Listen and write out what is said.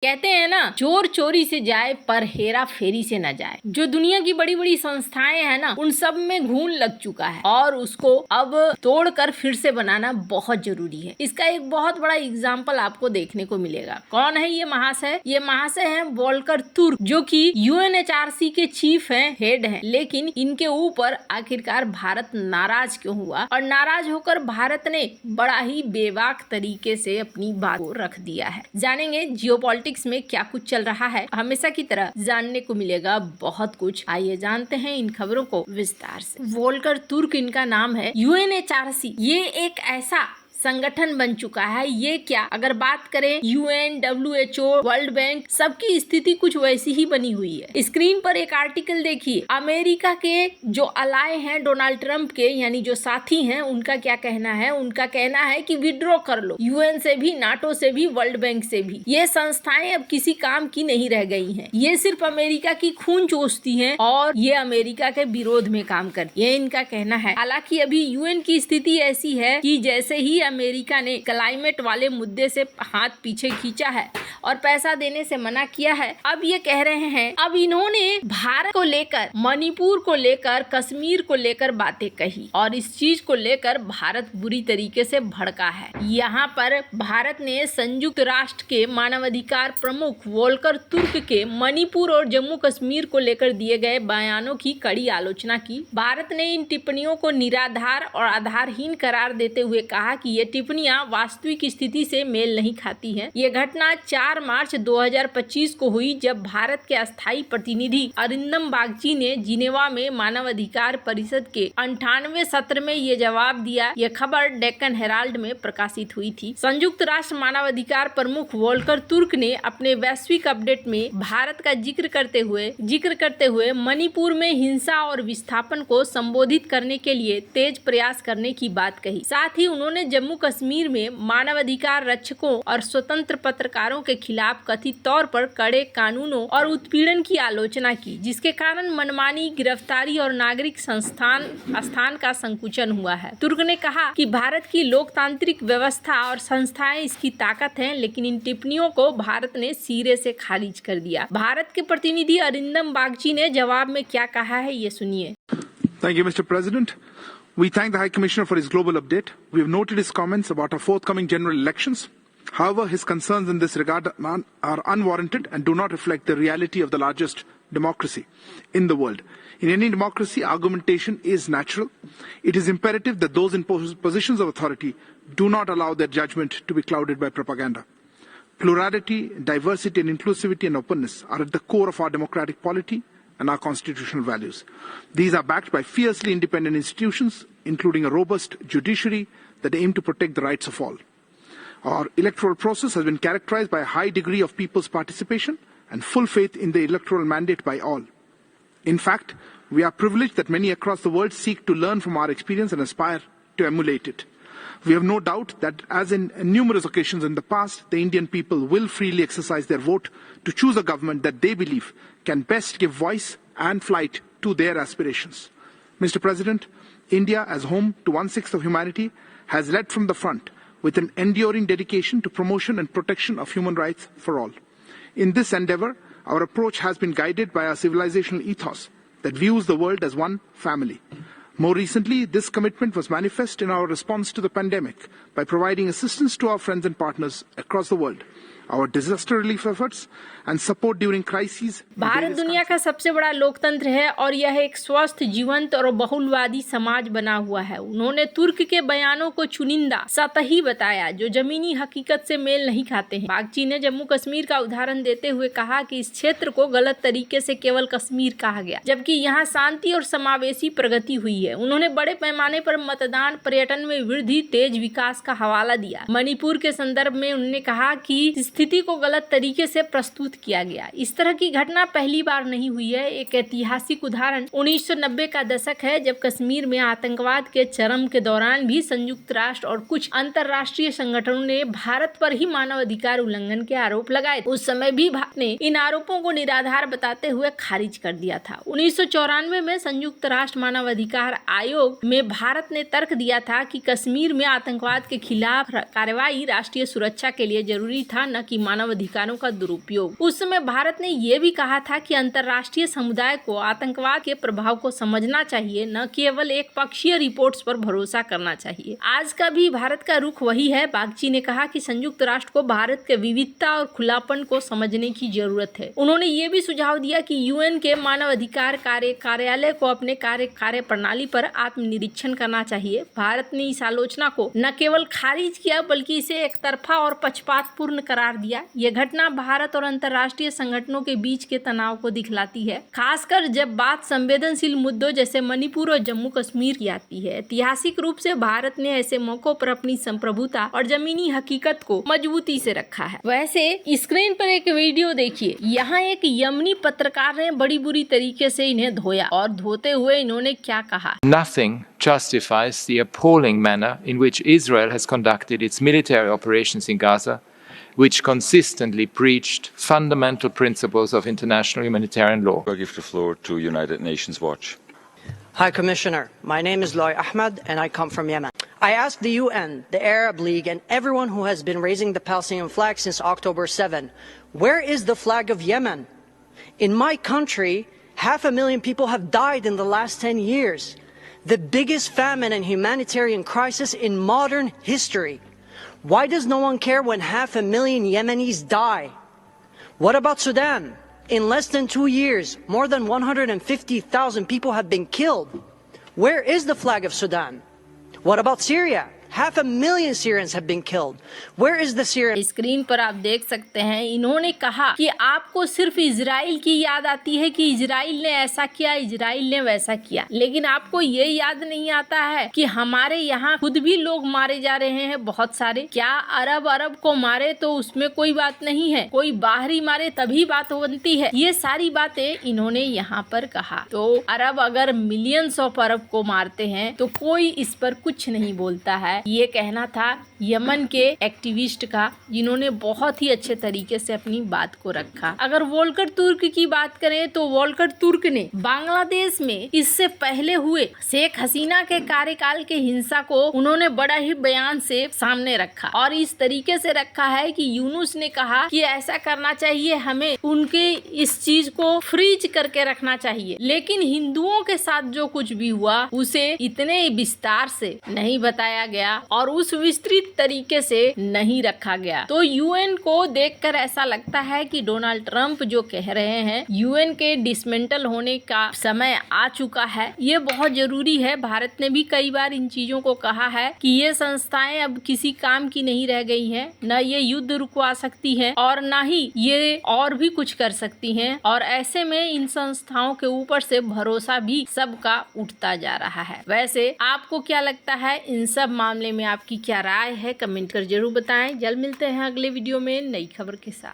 कहते हैं ना, चोर चोरी से जाए पर हेरा फेरी से न जाए। जो दुनिया की बड़ी बड़ी संस्थाएं हैं ना, उन सब में घून लग चुका है और उसको अब तोड़कर फिर से बनाना बहुत जरूरी है। इसका एक बहुत बड़ा एग्जाम्पल आपको देखने को मिलेगा। कौन है ये महाशय? ये महाशय हैं वोल्कर तुर्क, जो कि यूएनएचआरसी के चीफ हैं, हेड हैं। लेकिन इनके ऊपर आखिरकार भारत नाराज क्यों हुआ, और नाराज होकर भारत ने बड़ा ही बेबाक तरीके से अपनी बात को रख दिया है। जानेंगे जियोपॉलिटिक्स में क्या कुछ चल रहा है। हमेशा की तरह जानने को मिलेगा बहुत कुछ। आइए जानते हैं इन खबरों को विस्तार से। वोल्कर तुर्क इनका नाम है। यूएनएचआरसी ये एक ऐसा संगठन बन चुका है। ये क्या, अगर बात करें यूएन, डब्ल्यूएचओ, वर्ल्ड बैंक, सबकी स्थिति कुछ वैसी ही बनी हुई है। स्क्रीन पर एक आर्टिकल देखिए। अमेरिका के जो अलाय हैं डोनाल्ड ट्रंप के, यानी जो साथी हैं, उनका क्या कहना है? उनका कहना है कि विड्रॉ कर लो, यूएन से भी, नाटो से भी, वर्ल्ड बैंक से भी। ये संस्थाएं अब किसी काम की नहीं रह गई हैं। ये सिर्फ अमेरिका की खून चूसती हैं और ये अमेरिका के विरोध में काम करती है, इनका कहना है। हालांकि अभी यूएन की स्थिति ऐसी है कि जैसे ही अमेरिका ने क्लाइमेट वाले मुद्दे से हाथ पीछे खींचा है और पैसा देने से मना किया है, अब ये कह रहे हैं, अब इन्होंने भारत को लेकर, मणिपुर को लेकर, कश्मीर को लेकर बातें कही और इस चीज को लेकर भारत बुरी तरीके से भड़का है। यहाँ पर भारत ने संयुक्त राष्ट्र के मानवाधिकार प्रमुख वोल्कर तुर्क के मणिपुर और जम्मू कश्मीर को लेकर दिए गए बयानों की कड़ी आलोचना की। भारत ने इन टिप्पणियों को निराधार और आधारहीन करार देते हुए कहा कि ये टिप्पणियां वास्तविक स्थिति से मेल नहीं खाती हैं। ये घटना 4 मार्च 2025 को हुई, जब भारत के अस्थायी प्रतिनिधि अरिंदम बागची ने जिनेवा में मानवाधिकार परिषद के 98वें सत्र में ये जवाब दिया। ये खबर डेक्कन हेराल्ड में प्रकाशित हुई थी। संयुक्त राष्ट्र मानवाधिकार प्रमुख वोल्कर तुर्क ने अपने वैश्विक अपडेट में भारत का जिक्र करते हुए मणिपुर में हिंसा और विस्थापन को संबोधित करने के लिए तेज प्रयास करने की बात कही। साथ ही उन्होंने जम्मू कश्मीर में मानवाधिकार रक्षकों और स्वतंत्र पत्रकारों के खिलाफ कथित तौर पर कड़े कानूनों और उत्पीड़न की आलोचना की, जिसके कारण मनमानी, गिरफ्तारी और नागरिक स्थान का संकुचन हुआ है। तुर्क ने कहा कि भारत की लोकतांत्रिक व्यवस्था और संस्थाएं इसकी ताकत हैं, लेकिन इन टिप्पणियों को भारत ने सिरे से खारिज कर दिया। भारत के प्रतिनिधि अरिंदम बागची ने जवाब में क्या कहा है, ये सुनिए। Thank you, Mr. President. We thank the High Commissioner for his global update. We have noted his comments about our forthcoming general elections. However, his concerns in this regard are unwarranted and do not reflect the reality of the largest democracy in the world. In any democracy, argumentation is natural. It is imperative that those in positions of authority do not allow their judgment to be clouded by propaganda. Plurality, diversity and inclusivity and openness are at the core of our democratic polity and our constitutional values. These are backed by fiercely independent institutions, including a robust judiciary that aim to protect the rights of all. Our electoral process has been characterized by a high degree of people's participation and full faith in the electoral mandate by all. In fact, we are privileged that many across the world seek to learn from our experience and aspire to emulate it. We have no doubt that, as in numerous occasions in the past, the Indian people will freely exercise their vote to choose a government that they believe can best give voice and flight to their aspirations. Mr. President, India, as home to 1/6 of humanity, has led from the front with an enduring dedication to promotion and protection of human rights for all. In this endeavor, our approach has been guided by our civilizational ethos that views the world as one family. More recently, this commitment was manifest in our response to the pandemic by providing assistance to our friends and partners across the world. Our disaster relief efforts and support during crises. Bharat दुनिया का सबसे बड़ा लोकतंत्र है और यह एक स्वस्थ, जीवंत और बहुलवादी समाज बना हुआ है। उन्होंने तुर्क के बयानों को चुनिंदा, सतही बताया, जो जमीनी हकीकत से मेल नहीं खाते हैं। बागची ने जम्मू कश्मीर का उदाहरण देते हुए कहा कि इस क्षेत्र को गलत तरीके से केवल कश्मीर कहा गया, जबकि यहाँ शांति और समावेशी प्रगति हुई है। उन्होंने बड़े पैमाने पर मतदान, पर्यटन में वृद्धि, तेज विकास का हवाला दिया। मणिपुर के संदर्भ में उन्होंने कहा कि स्थिति को गलत तरीके से प्रस्तुत किया गया। इस तरह की घटना पहली बार नहीं हुई है। एक ऐतिहासिक उदाहरण 1990 का दशक है, जब कश्मीर में आतंकवाद के चरम के दौरान भी संयुक्त राष्ट्र और कुछ अंतर्राष्ट्रीय संगठनों ने भारत पर ही मानवाधिकार उल्लंघन के आरोप लगाए। उस समय भी भारत ने इन आरोपों को निराधार बताते हुए खारिज कर दिया था। 1994 में संयुक्त राष्ट्र मानवाधिकार आयोग में भारत ने तर्क दिया था कि कश्मीर में आतंकवाद के खिलाफ कार्रवाई राष्ट्रीय सुरक्षा के लिए जरूरी था, न न कि मानव अधिकारों का दुरुपयोग। उस समय भारत ने ये भी कहा था कि अंतर्राष्ट्रीय समुदाय को आतंकवाद के प्रभाव को समझना चाहिए, न केवल एक पक्षीय रिपोर्ट्स पर भरोसा करना चाहिए। आज का भी भारत का रुख वही है। बागची ने कहा कि संयुक्त राष्ट्र को भारत के विविधता और खुलापन को समझने की जरूरत है। उन्होंने ये भी सुझाव दिया कि यूएन के मानव अधिकार कार्यालय को अपने कार्य प्रणाली पर आत्मनिरीक्षण करना चाहिए। भारत ने इस आलोचना को न केवल खारिज किया बल्कि इसे एकतरफा और पक्षपातपूर्ण करार दिया। यह घटना भारत और अंतर्राष्ट्रीय संगठनों के बीच के तनाव को दिखलाती है, खासकर जब बात संवेदनशील मुद्दों जैसे मणिपुर और जम्मू कश्मीर की आती है। ऐतिहासिक रूप से भारत ने ऐसे मौकों पर अपनी संप्रभुता और जमीनी हकीकत को मजबूती से रखा है। वैसे स्क्रीन पर एक वीडियो देखिए। यहाँ एक यमनी पत्रकार ने बड़ी बुरी तरीके से इन्हें धोया और धोते हुए इन्होंने क्या कहा। Nothing justifies the appalling manner in which Israel has conducted its military operations in Gaza, which consistently breached fundamental principles of international humanitarian law. I give the floor to United Nations Watch. High Commissioner, my name is Loy Ahmed and I come from Yemen. I ask the UN, the Arab League and everyone who has been raising the Palestinian flag since October 7, where is the flag of Yemen? In my country, 500,000 people have died in the last 10 years. The biggest famine and humanitarian crisis in modern history. Why does no one care when 500,000 Yemenis die? What about Sudan? In less than 2 years, more than 150,000 people have been killed. Where is the flag of Sudan? What about Syria? 500,000 Syrians have been killed. Where is the Syrian? Screen पर आप देख सकते हैं, इन्होंने कहा कि आपको सिर्फ इजराइल की याद आती है कि इजराइल ने ऐसा किया, इजराइल ने वैसा किया, लेकिन आपको ये याद नहीं आता है कि हमारे यहाँ खुद भी लोग मारे जा रहे हैं बहुत सारे। क्या अरब को मारे तो उसमें कोई बात नहीं है, कोई बाहरी मारे तभी बात बनती है। ये सारी बातें इन्होंने यहाँ पर कहा। तो अरब अगर मिलियंस ऑफ अरब को मारते हैं तो कोई इस पर कुछ नहीं बोलता है। ये कहना था यमन के एक्टिविस्ट का, जिन्होंने बहुत ही अच्छे तरीके से अपनी बात को रखा। अगर वोल्कर तुर्क की बात करें तो वोल्कर तुर्क ने बांग्लादेश में इससे पहले हुए शेख हसीना के कार्यकाल के हिंसा को उन्होंने बड़ा ही बयान से सामने रखा और इस तरीके से रखा है कि यूनुस ने कहा कि ऐसा करना चाहिए, हमें उनके इस चीज को फ्रीज करके रखना चाहिए। लेकिन हिंदुओं के साथ जो कुछ भी हुआ उसे इतने विस्तार से नहीं बताया गया और उस विस्तृत तरीके से नहीं रखा गया। तो यूएन को देखकर ऐसा लगता है कि डोनाल्ड ट्रंप जो कह रहे हैं यूएन के डिसमेंटल होने का समय आ चुका है, ये बहुत जरूरी है। भारत ने भी कई बार इन चीजों को कहा है कि ये संस्थाएं अब किसी काम की नहीं रह गई हैं, न ये युद्ध रुकवा सकती है और न ही ये और भी कुछ कर सकती हैं। और ऐसे में इन संस्थाओं के ऊपर से भरोसा भी सबका उठता जा रहा है। वैसे आपको क्या लगता है, इन सब मामले में आपकी क्या राय है, कमेंट कर जरूर बताएं। जल्द मिलते हैं अगले वीडियो में नई खबर के साथ।